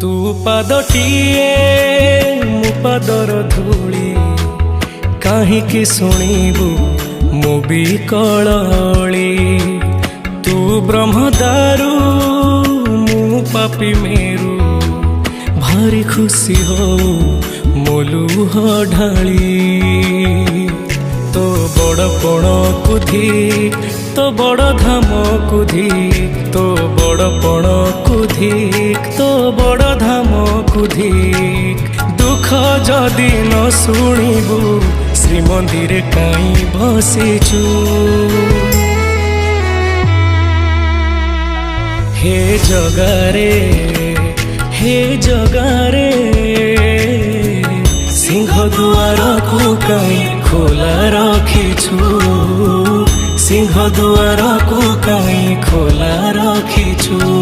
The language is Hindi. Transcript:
तू पादटिए मु पादर धूली काहींकि शुणिबु मु भी कलली। तू ब्रह्मदारू मु पापी मेरू भारी खुशी हो मो लुह ढाली। तो बड़पण कुधी तो बड़ धाम कुधी तो बड़पण कुधी तो बड़ धाम कुधी। दुख जदि न शुणिबु श्रीमंदिर काई बसिचु। हे जगारे सिंह दुआर को काई खोला रखिछु। सिंह दुआर को काई खोला रखिछु।